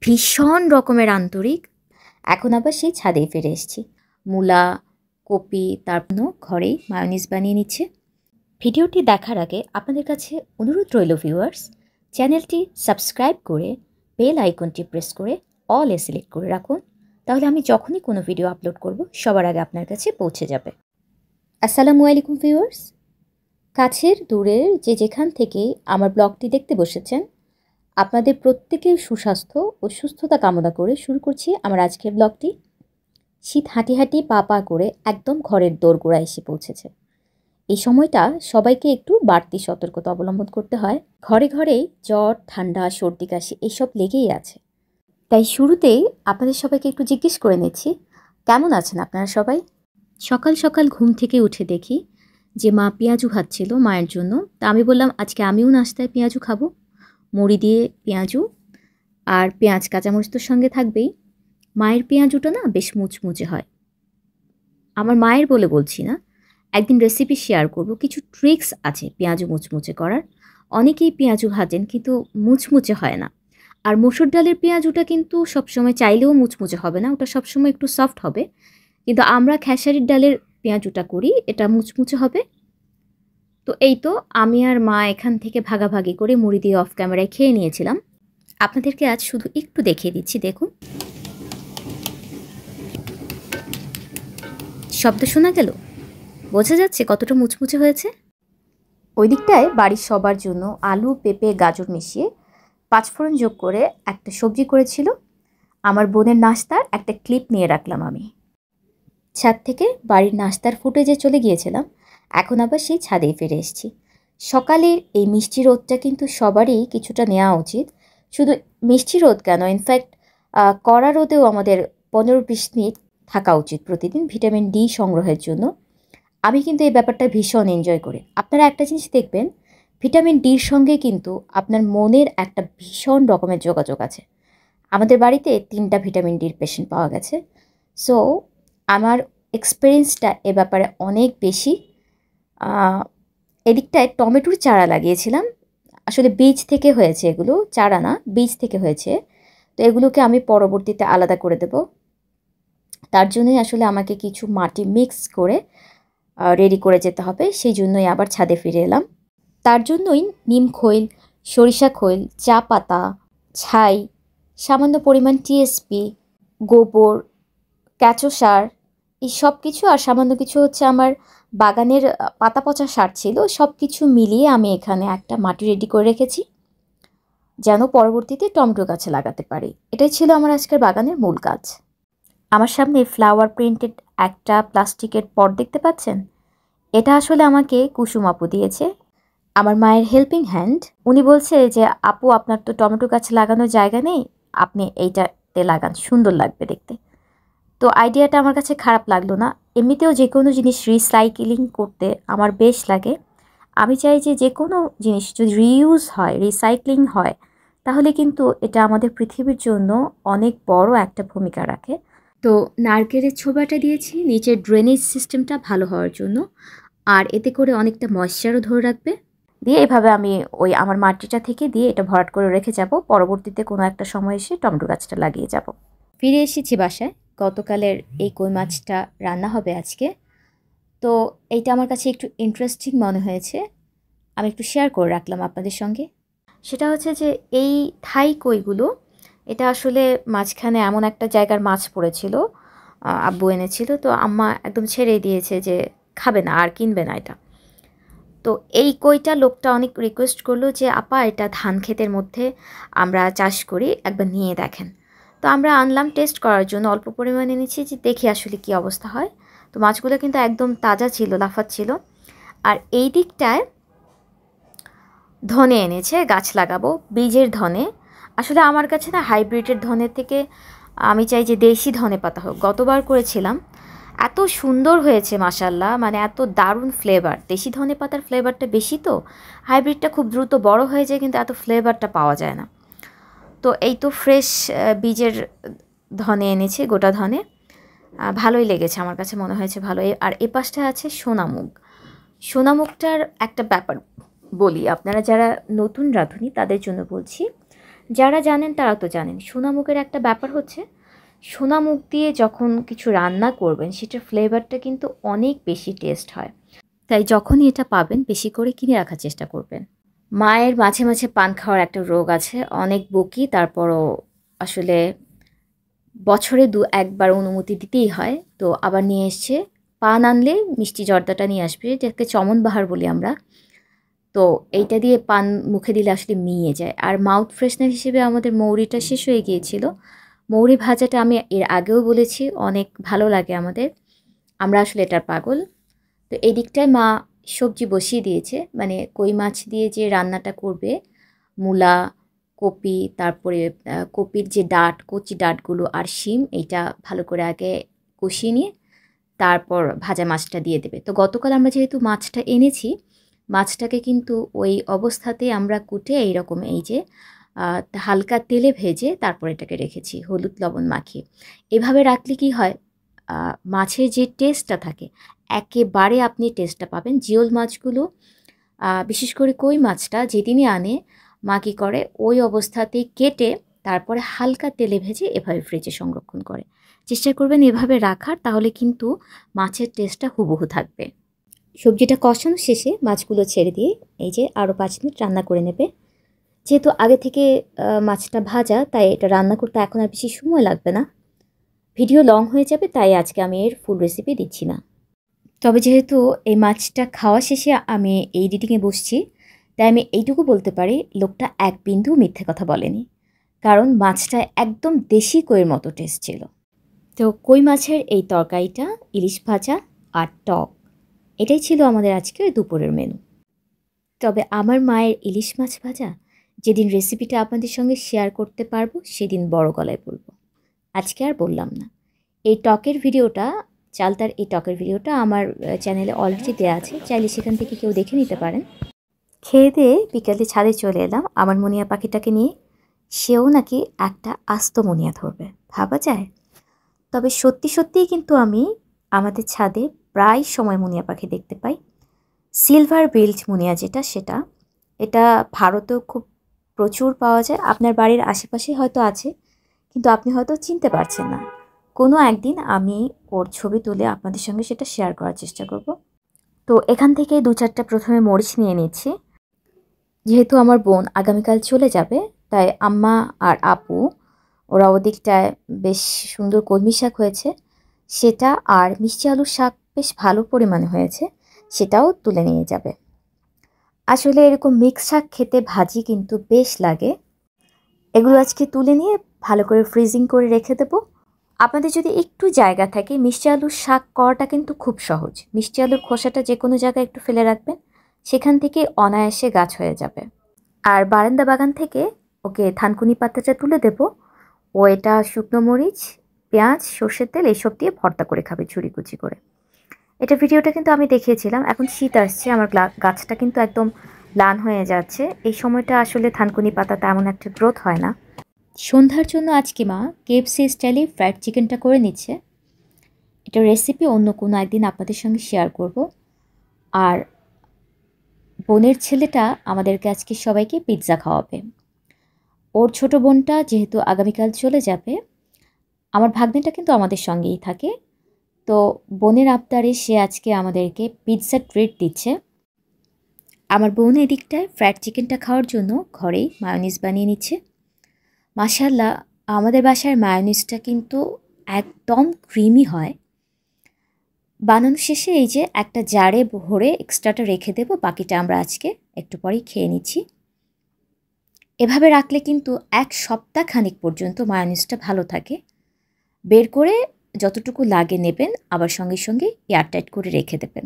ভীষণ রকমের আন্তরিক। এখন আবার সেই ছাদেই ফিরে এসেছি। মূলা, কপি, তারপর ঘরেই মায়োনিজ বানিয়ে নিচ্ছে। ভিডিওটি দেখার আগে আপনাদের কাছে অনুরোধ রইল ভিউয়ার্স, চ্যানেলটি সাবস্ক্রাইব করে বেল আইকনটি প্রেস করে অল সিলেক্ট করে রাখুন, তাহলে আমি যখনই কোনো ভিডিও আপলোড করব সবার আগে আপনার কাছে পৌঁছে যাবে। আসসালামু আলাইকুম ভিউয়ার্স, কাছের দূরের যে যেখান থেকে আমার ব্লগটি দেখতে বসেছেন, আপনাদের প্রত্যেকের সুস্বাস্থ্য ও সুস্থতা কামনা করে শুরু করছি আমার আজকের ব্লগটি। শীত হাঁটি হাঁটি পা পা করে একদম ঘরের দোরগোড়ায় এসে পৌঁছেছে। এই সময়টা সবাইকে একটু বাড়তি সতর্কতা অবলম্বন করতে হয়। ঘরে ঘরেই জ্বর, ঠান্ডা, সর্দি, কাশি এইসব লেগেই আছে। তাই শুরুতেই আপনাদের সবাইকে একটু জিজ্ঞেস করে নিচ্ছি, কেমন আছেন আপনারা সবাই? সকাল সকাল ঘুম থেকে উঠে দেখি যে মা পেঁয়াজু খাচ্ছিল মায়ের জন্য। তা আমি বললাম আজকে আমিও নাস্তায় পেঁয়াজু খাবো। মুড়ি দিয়ে পেঁয়াজু আর পেঁয়াজ কাঁচামরিচ তোর সঙ্গে থাকবেই। মায়ের পেঁয়াজুটা না বেশ মুচমুচে হয়। আমার মায়ের বলে বলছি না, একদিন রেসিপি শেয়ার করব। কিছু ট্রিক্স আছে পেঁয়াজু মুচমুচে করার। অনেকেই পেঁয়াজু ভাজেন কিন্তু মুচমুচে হয় না। আর মসুর ডালের পেঁয়াজুটা কিন্তু সবসময় চাইলেও মুচমুচে হবে না, ওটা সবসময় একটু সফট হবে। কিন্তু আমরা খেসারির ডালের পেঁয়াজুটা করি, এটা মুচমুচে হবে। তো এই তো আমি আর মা এখান থেকে ভাগাভাগি করে মুড়ি দিয়ে অফ ক্যামেরায় খেয়ে নিয়েছিলাম। আপনাদেরকে আজ শুধু একটু দেখিয়ে দিচ্ছি, দেখুন। শব্দ শোনা গেল, বোঝা যাচ্ছে কতটা মুচমুচে হয়েছে। ওই দিকটায় বাড়ির সবার জন্য আলু, পেঁপে, গাজর মিশিয়ে পাঁচফোড়ন যোগ করে একটা সবজি করেছিল। আমার বোনের নাস্তার একটা ক্লিপ নিয়ে রাখলাম আমি। ছাদ থেকে বাড়ির নাস্তার ফুটেজে চলে গিয়েছিলাম, এখন আবার সেই ছাদেই ফিরে এসেছি। সকালের এই মিষ্টি রোদটা কিন্তু সবারই কিছুটা নেওয়া উচিত। শুধু মিষ্টি রোদ কেন, ইনফ্যাক্ট কড়া রোদেও আমাদের 15-20 মিনিট থাকা উচিত প্রতিদিন ভিটামিন ডি সংগ্রহের জন্য। আমি কিন্তু এই ব্যাপারটা ভীষণ এনজয় করি। আপনারা একটা জিনিস দেখবেন, ভিটামিন ডির সঙ্গে কিন্তু আপনার মনের একটা ভীষণ রকমের যোগাযোগ আছে। আমাদের বাড়িতে 3টা ভিটামিন ডির পেশেন্ট পাওয়া গেছে। সো আমার এক্সপিরিয়েন্সটা এ ব্যাপারে অনেক বেশি। এদিকটায় টমেটোর চারা লাগিয়েছিলাম, আসলে বীজ থেকে হয়েছে, এগুলো চারা না, বীজ থেকে হয়েছে। তো এগুলোকে আমি পরবর্তীতে আলাদা করে দেব। তার জন্যই আসলে আমাকে কিছু মাটি মিক্স করে রেডি করে যেতে হবে, সেই জন্যই আবার ছাদে ফিরে এলাম। তার জন্যই নিম খৈল, সরিষা খৈল, চা পাতা, ছাই, সামান্য পরিমাণ টিএসপি, গোবর, কেঁচো সার, এই সব কিছু, আর সামান্য কিছু হচ্ছে আমার বাগানের পাতা পচা সার ছিল, সব কিছু মিলিয়ে আমি এখানে একটা মাটি রেডি করে রেখেছি যেন পরবর্তীতে টমেটো গাছে লাগাতে পারি। এটাই ছিল আমার আজকের বাগানের মূল কাজ। আমার সামনে ফ্লাওয়ার প্রিন্টেড একটা প্লাস্টিকের পট দেখতে পাচ্ছেন, এটা আসলে আমাকে কুসুম আপু দিয়েছে, আমার মায়ের হেল্পিং হ্যান্ড। উনি বলছে যে আপু, আপনার তো টমেটো গাছ লাগানোর জায়গা নেই, আপনি এইটাতে লাগান, সুন্দর লাগবে দেখতে। তো আইডিয়াটা আমার কাছে খারাপ লাগলো না। এমনিতেও যে কোনো জিনিস রিসাইক্লিং করতে আমার বেশ লাগে। আমি চাই যে যে কোনো জিনিস যদি রিইউজ হয়, রিসাইক্লিং হয়, তাহলে কিন্তু এটা আমাদের পৃথিবীর জন্য অনেক বড় একটা ভূমিকা রাখে। তো নারকেলের ছোবাটা দিয়েছি নিচের ড্রেনেজ সিস্টেমটা ভালো হওয়ার জন্য, আর এতে করে অনেকটা ময়েশ্চারও ধরে রাখবে। দিয়ে এভাবে আমি ওই আমার মাটিটা থেকে দিয়ে এটা ভরাট করে রেখে যাব, পরবর্তীতে কোনো একটা সময় এসে টমেটো গাছটা লাগিয়ে যাব। ফিরে এসেছি বাসায়। গতকালের এই কই মাছটা রান্না হবে আজকে। তো এইটা আমার কাছে একটু ইন্টারেস্টিং মনে হয়েছে, আমি একটু শেয়ার করে রাখলাম আপনাদের সঙ্গে। সেটা হচ্ছে যে এই থাই কইগুলো, এটা আসলে মাঝখানে এমন একটা জায়গার মাছ পড়েছিল, আব্বু এনেছিল, তো আম্মা একদম ছেড়ে দিয়েছে যে খাবে না আর কিনবে না এটা। তো এই কইটা লোকটা অনেক রিকোয়েস্ট করলো যে আপা, এটা ধান ক্ষেতের মধ্যে আমরা চাষ করি, একবার নিয়ে দেখেন। তো আমরা আনলাম টেস্ট করার জন্য, অল্প পরিমাণে নিচ্ছি যে দেখি আসলে কি অবস্থা হয়। তো মাছগুলো কিন্তু একদম তাজা ছিল, লাফাচ্ছিল। আর এই দিকটায় ধনে এনেছে, গাছ লাগাবো, বীজের ধনে। আসলে আমার কাছে না হাইব্রিডের ধনের থেকে আমি চাই যে দেশি ধনে পাতা হোক। গতবার করেছিলাম, এত সুন্দর হয়েছে মাশাল্লাহ, মানে এত দারুণ ফ্লেভার। দেশি ধনে পাতার ফ্লেভারটা বেশি, তো হাইব্রিডটা খুব দ্রুত বড় হয়ে যায় কিন্তু এত ফ্লেভারটা পাওয়া যায় না। তো এই তো ফ্রেশ বীজের ধনে এনেছে, গোটা ধনে, ভালোই লেগেছে আমার কাছে, মনে হয়েছে ভালোই। আর এ পাশটা আছে সোনামুগ। সোনামুগটার একটা ব্যাপার বলি, আপনারা যারা নতুন রাঁধুনি তাদের জন্য বলছি। যারা জানেন তারা তো জানেন, সোনামুগের একটা ব্যাপার হচ্ছে, সোনামুগ দিয়ে যখন কিছু রান্না করবেন সেটার ফ্লেভারটা কিন্তু অনেক বেশি টেস্ট হয়। তাই যখনই এটা পাবেন বেশি করে কিনে রাখার চেষ্টা করবেন। মায়ের মাঝে মাঝে পান খাওয়ার একটা রোগ আছে, অনেক বকি, তারপরও আসলে বছরে একবার অনুমতি দিতেই হয়। তো আবার নিয়ে এসছে, পান আনলে মিষ্টি জর্দাটা নিয়ে আসবে, যেটাকে চমনবাহার বলি আমরা। তো এইটা দিয়ে পান মুখে দিলে আসলে মিইয়ে যায়। আর মাউথ ফ্রেশনার হিসেবে আমাদের মৌরিটা শেষ হয়ে গিয়েছিল। মৌরি ভাজাটা আমি এর আগেও বলেছি অনেক ভালো লাগে আমাদের, আমরা আসলে এটার পাগল। তো এই দিকটায় মা সবজি বসিয়ে দিয়েছে, মানে কই মাছ দিয়ে যে রান্নাটা করবে, মূলা, কপি, তারপরে কপির যে ডাঁট, কচি ডাঁটগুলো আর শিম, এইটা ভালো করে আগে কষিয়ে নিয়ে তারপর ভাজা মাছটা দিয়ে দেবে। তো গতকাল আমরা যেহেতু মাছটা এনেছি, মাছটাকে কিন্তু ওই অবস্থাতেই আমরা কুটে এইরকম এই যে হালকা তেলে ভেজে তারপর এটাকে রেখেছি হলুদ লবণ মাখিয়ে। এভাবে রাখলে কি হয়, মাছের যে টেস্টটা থাকে একেবারে আপনি টেস্টটা পাবেন। জিওল মাছগুলো বিশেষ করে কই মাছটা যেদিনই আনে, মা কী করে ওই অবস্থাতেই কেটে তারপরে হালকা তেলে ভেজে এভাবে ফ্রিজে সংরক্ষণ করে। চেষ্টা করবেন এভাবে রাখার, তাহলে কিন্তু মাছের টেস্টটা হুবহু থাকবে। সবজিটা কষানো শেষে মাছগুলো ছেড়ে দিয়ে এই যে আরও 5 মিনিট রান্না করে নেবে। যেহেতু আগে থেকে মাছটা ভাজা, তাই এটা রান্না করতে এখন আর বেশি সময় লাগবে না। ভিডিও লং হয়ে যাবে, তাই আজকে আমি এর ফুল রেসিপি দিচ্ছি না। তবে যেহেতু এই মাছটা খাওয়া শেষে আমি এই এডিটিংয়ে বসছি, তাই আমি এইটুকু বলতে পারি লোকটা এক বিন্দু মিথ্যে কথা বলেনি, কারণ মাছটা একদম দেশি কইয়ের মতো টেস্ট ছিল। তো কই মাছের এই তরকারিটা, ইলিশ ভাজা আর টক, এটাই ছিল আমাদের আজকের দুপুরের মেনু। তবে আমার মায়ের ইলিশ মাছ ভাজা যেদিন রেসিপিটা আপনাদের সঙ্গে শেয়ার করতে পারবো সেদিন বড় গলায় বলবো, আজকে আর বললাম না। এই টকের ভিডিওটা, চালতার এই টকের ভিডিওটা আমার চ্যানেলে অলরেডি দেওয়া আছে, চাইলে সেখান থেকে কেউ দেখে নিতে পারেন। খেয়ে দিয়ে বিকেলে ছাদে চলে এলাম আমার মনিয়া পাখিটাকে নিয়ে, সেও নাকি একটা আস্ত মনিয়া ধরবে, ভাবা যায়। তবে সত্যি সত্যিই কিন্তু আমি আমাদের ছাদে প্রায় সময় মুনিয়া পাখি দেখতে পাই। সিলভার বিল্ড মুনিয়া যেটা, সেটা এটা ভারতেও খুব প্রচুর পাওয়া যায়, আপনার বাড়ির আশেপাশে হয়তো আছে, কিন্তু আপনি হয়তো চিনতে পারছেন না। কোনো একদিন আমি ওর ছবি তুলে আপনাদের সঙ্গে সেটা শেয়ার করার চেষ্টা করব। তো এখান থেকে 2-4টা প্রথমে মরিচ নিয়ে নিচ্ছি। যেহেতু আমার বোন আগামীকাল চলে যাবে, তাই আম্মা আর আপু ওরা ওদিকটায় বেশ সুন্দর কলমি শাক হয়েছে সেটা, আর মিষ্টি আলুর শাক বেশ ভালো পরিমাণে হয়েছে, সেটাও তুলে নিয়ে যাবে। আসলে এরকম মিক্স শাক খেতে ভাজি কিন্তু বেশ লাগে। এগুলো আজকে তুলে নিয়ে ভালো করে ফ্রিজিং করে রেখে দেবো। আপনাদের যদি একটু জায়গা থাকে, মিষ্টি আলুর শাক করাটা কিন্তু খুব সহজ। মিষ্টি আলুর খোসাটা যে কোনো জায়গায় একটু ফেলে রাখবেন, সেখান থেকে অনায়াসে গাছ হয়ে যাবে। আর বারান্দা বাগান থেকে ওকে থানকুনি পাতাটা তুলে দেব, ও এটা শুকনো মরিচ, পেঁয়াজ, সর্ষের তেল এইসব দিয়ে ভর্তা করে খাবে ছুরি কুচি করে। এটা ভিডিওটা কিন্তু আমি দেখিয়েছিলাম। এখন শীত আসছে, আমার গাছটা কিন্তু একদম ম্লান হয়ে যাচ্ছে। এই সময়টা আসলে থানকুনি পাতা তেমন একটা গ্রোথ হয় না। সন্ধ্যার জন্য আজকে মা কেএফসি স্টাইলে ফ্রাইড চিকেনটা করে নিচ্ছে। এটা রেসিপি অন্য কোনো একদিন আপনাদের সঙ্গে শেয়ার করব। আর বোনের ছেলেটা আমাদেরকে আজকে সবাইকে পিৎজা খাওয়াবে। ওর ছোট বোনটা যেহেতু আগামীকাল চলে যাবে, আমার ভাগ্নেটা কিন্তু আমাদের সঙ্গেই থাকে, তো বোনের আবদারে সে আজকে আমাদেরকে পিৎজা ট্রিট দিচ্ছে। আমার বোন এদিকটায় ফ্রাইড চিকেনটা খাওয়ার জন্য ঘরেই মায়োনিজ বানিয়ে নিচ্ছে। মাশাআল্লাহ, আমাদের বাসার মায়োনিজটা কিন্তু একদম ক্রিমি হয়। বানানো শেষে এই যে একটা জারে ভরে এক্সট্রাটা রেখে দেব, বাকিটা আমরা আজকে একটু পরেই খেয়ে নিচ্ছি। এভাবে রাখলে কিন্তু 1 সপ্তাহ খানিক পর্যন্ত মায়োনিজটা ভালো থাকে। বের করে যতটুকু লাগে নেবেন, আবার সঙ্গে সঙ্গে এয়ারটাইট করে রেখে দেবেন।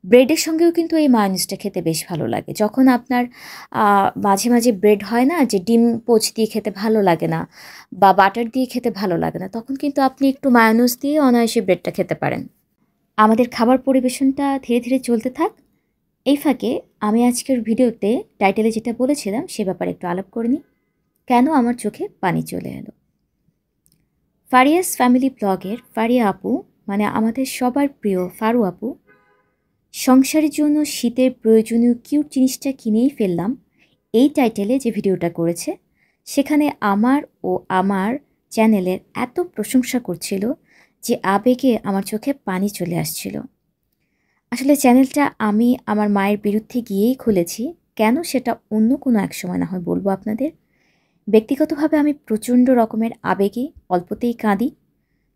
ব্রেডের সঙ্গেও কিন্তু এই মায়োনিজটা খেতে বেশ ভালো লাগে। যখন আপনার মাঝে মাঝে ব্রেড হয় না যে ডিম পোচ দিয়ে খেতে ভালো লাগে না, বা বাটার দিয়ে খেতে ভালো লাগে না, তখন কিন্তু আপনি একটু মায়োনিজ দিয়ে অনায়াসে ব্রেডটা খেতে পারেন। আমাদের খাবার পরিবেশনটা ধীরে ধীরে চলতে থাক। এই ফাঁকে আমি আজকের ভিডিওতে টাইটেলে যেটা বলেছিলাম সে ব্যাপারে একটু আলাপ করে নিই। কেন আমার চোখে পানি চলে এলো। ফারিয়াস ফ্যামিলি ব্লগের ফারিয়া আপু, মানে আমাদের সবার প্রিয় ফারু আপু, সংসারের জন্য শীতের প্রয়োজনীয় কিউট জিনিসটা কিনেই ফেললাম, এই টাইটেলে যে ভিডিওটা করেছে সেখানে আমার ও আমার চ্যানেলের এত প্রশংসা করছিল যে আবেগে আমার চোখে পানি চলে আসছিল। আসলে চ্যানেলটা আমি আমার মায়ের বিরুদ্ধে গিয়েই খুলেছি। কেন সেটা অন্য কোনো এক সময় না হয় বলবো আপনাদের। ব্যক্তিগতভাবে আমি প্রচণ্ড রকমের আবেগে অল্পতেই কাঁদি,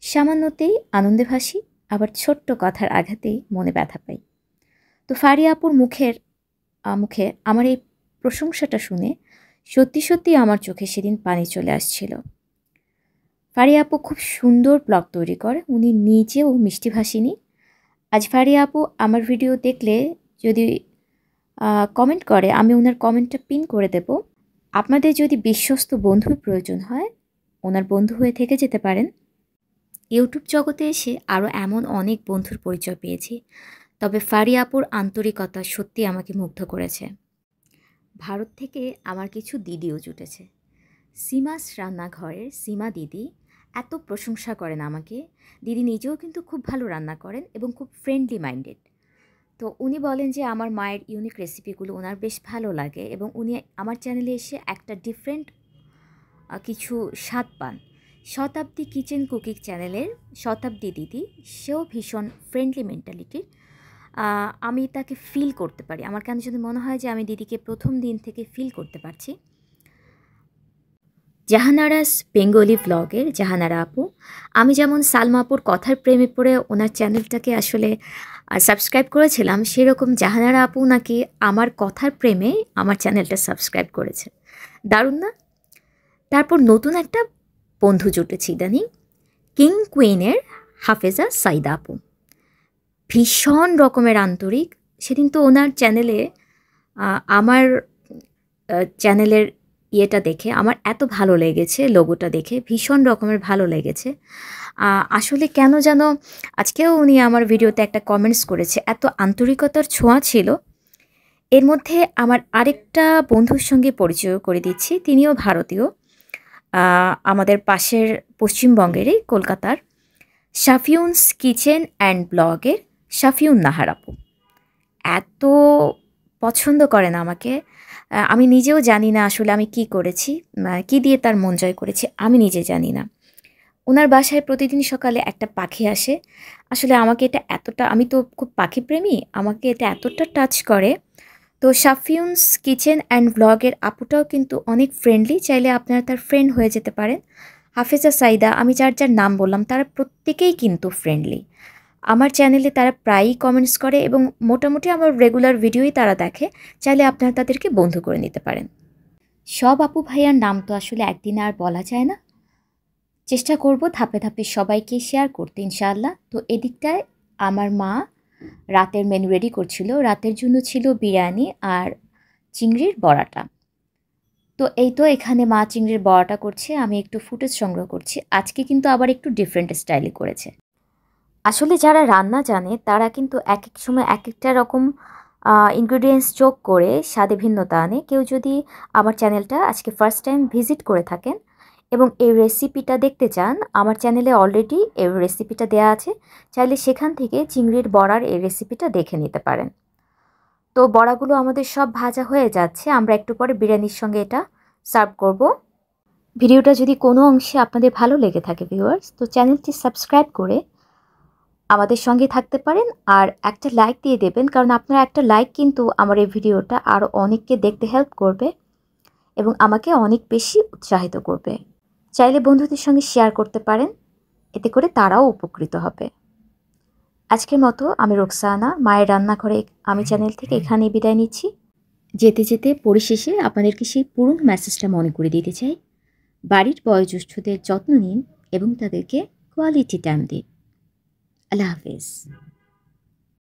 সামান্যতেই আনন্দে ভাসি, আবার ছোট্ট কথার আঘাতেই মনে ব্যথা পাই। তো ফারিয়া আপুর মুখে আমার এই প্রশংসাটা শুনে সত্যি সত্যি আমার চোখে সেদিন পানি চলে আসছিল। ফারিয়া আপু খুব সুন্দর ব্লগ তৈরি করে, উনি নিজেও মিষ্টিভাষিনী। আজ ফারিয়া আপু আমার ভিডিও দেখলে যদি কমেন্ট করে, আমি ওনার কমেন্টটা পিন করে দেব। আপনাদের যদি বিশ্বস্ত বন্ধুর প্রয়োজন হয়, ওনার বন্ধু হয়ে থেকে যেতে পারেন। ইউটিউব জগতে এসে আরও এমন অনেক বন্ধুর পরিচয় পেয়েছি, তবে ফারিয়া আপুর আন্তরিকতা সত্যি আমাকে মুগ্ধ করেছে। ভারত থেকে আমার কিছু দিদিও জুটেছে। সীমাস রান্নাঘরের সীমা দিদি এত প্রশংসা করেন আমাকে। দিদি নিজেও কিন্তু খুব ভালো রান্না করেন এবং খুব ফ্রেন্ডলি মাইন্ডেড। তো উনি বলেন যে আমার মায়ের ইউনিক রেসিপিগুলো ওনার বেশ ভালো লাগে এবং উনি আমার চ্যানেলে এসে একটা ডিফারেন্ট কিছু স্বাদ পান। শতাব্দী কিচেন কুকিং চ্যানেলের শতাব্দী দিদি, সেও ভীষণ ফ্রেন্ডলি মেন্টালিটির। আমি তাকে ফিল করতে পারি। আমার কেন যদি মনে হয় যে আমি দিদিকে প্রথম দিন থেকে ফিল করতে পারছি। জাহানারাস বেঙ্গলি ভ্লগের জাহানারা আপু, আমি যেমন সালমা আপুর কথার প্রেমে পড়ে ওনার চ্যানেলটাকে আসলে সাবস্ক্রাইব করেছিলাম, সেরকম জাহানারা আপু নাকি আমার কথার প্রেমে আমার চ্যানেলটা সাবস্ক্রাইব করেছে। দারুণ না? তারপর নতুন একটা বন্ধু জুটেছে ইদানিং, কিং কুইনের হাফেজা সাইদা আপু। ভীষণ রকমের আন্তরিক। সেদিন তো ওনার চ্যানেলে আমার চ্যানেলের ইয়েটা দেখে আমার এত ভালো লেগেছে, লোগোটা দেখে ভীষণ রকমের ভালো লেগেছে। আসলে কেন যেন আজকেও উনি আমার ভিডিওতে একটা কমেন্টস করেছে, এত আন্তরিকতার ছোঁয়া ছিল। এর মধ্যে আমার আরেকটা বন্ধুর সঙ্গে পরিচয় করে দিচ্ছি, তিনিও ভারতীয়, আমাদের পাশের পশ্চিমবঙ্গেরই, কলকাতার শাফিউনস কিচেন অ্যান্ড ব্লগের শাফিউন নাহার আপু। এত পছন্দ করেন আমাকে, আমি নিজেও জানি না আসলে আমি কি করেছি, কি দিয়ে তার মন জয় করেছি, আমি নিজে জানি না। ওনার বাসায় প্রতিদিন সকালে একটা পাখি আসে। আসলে আমাকে এটা এতটা, আমি তো খুব পাখিপ্রেমী, আমাকে এটা এতটা টাচ করে। তো শাফিউনস কিচেন অ্যান্ড ব্লগের আপুটাও কিন্তু অনেক ফ্রেন্ডলি, চাইলে আপনারা তার ফ্রেন্ড হয়ে যেতে পারেন। হাফেজা সাইদা, আমি যার যার নাম বললাম তারা প্রত্যেকেই কিন্তু ফ্রেন্ডলি। আমার চ্যানেলে তারা প্রায়ই কমেন্টস করে এবং মোটামুটি আমার রেগুলার ভিডিওই তারা দেখে, চাইলে আপনারা তাদেরকে বন্ধু করে নিতে পারেন। সব আপু ভাইয়ার নাম তো আসলে একদিনে আর বলা যায় না, চেষ্টা করব ধাপে ধাপে সবাইকে শেয়ার করতে ইনশাআল্লাহ। তো এদিকটায় আমার মা রাতের মেনু রেডি করছিল, রাতের জন্য ছিল বিরিয়ানি আর চিংড়ির বড়াটা। তো এই তো এখানে মা চিংড়ির বড়াটা করছে, আমি একটু ফুটেজ সংগ্রহ করছি। আজকে কিন্তু আবার একটু ডিফারেন্ট স্টাইলে করেছে। আসলে যারা রান্না জানে তারা কিন্তু এক এক সময় এক একটা রকম ইনগ্রিডিয়েন্টস যোগ করে স্বাদে ভিন্নতা আনে। কেউ যদি আমার চ্যানেলটা আজকে ফার্স্ট টাইম ভিজিট করে থাকেন এবং এই রেসিপিটা দেখতে চান, আমার চ্যানেলে অলরেডি এই রেসিপিটা দেওয়া আছে, চাইলে সেখান থেকে চিংড়ির বড়ার এই রেসিপিটা দেখে নিতে পারেন। তো বড়াগুলো আমাদের সব ভাজা হয়ে যাচ্ছে, আমরা একটু পরে বিরিয়ানির সঙ্গে এটা সার্ভ করব। ভিডিওটা যদি কোনো অংশে আপনাদের ভালো লেগে থাকে ভিউয়ার্স, তো চ্যানেলটি সাবস্ক্রাইব করে আমাদের সঙ্গে থাকতে পারেন আর একটা লাইক দিয়ে দেবেন, কারণ আপনার একটা লাইক কিন্তু আমার এই ভিডিওটা আরও অনেককে দেখতে হেল্প করবে এবং আমাকে অনেক বেশি উৎসাহিত করবে। চাইলে বন্ধুদের সঙ্গে শেয়ার করতে পারেন, এতে করে তারাও উপকৃত হবে। আজকের মতো আমি রোকসানা, মায়ের রান্নাঘরে আমি চ্যানেল থেকে এখানেই বিদায় নিচ্ছি। যেতে যেতে পরিশেষে আপনাদেরকে সেই পুরনো মেসেজটা মনে করে দিতে চাই, বাড়ির বয়োজ্যেষ্ঠদের যত্ন নিন এবং তাদেরকে কোয়ালিটি টাইম দিন। আল্লাহ হাফেজ।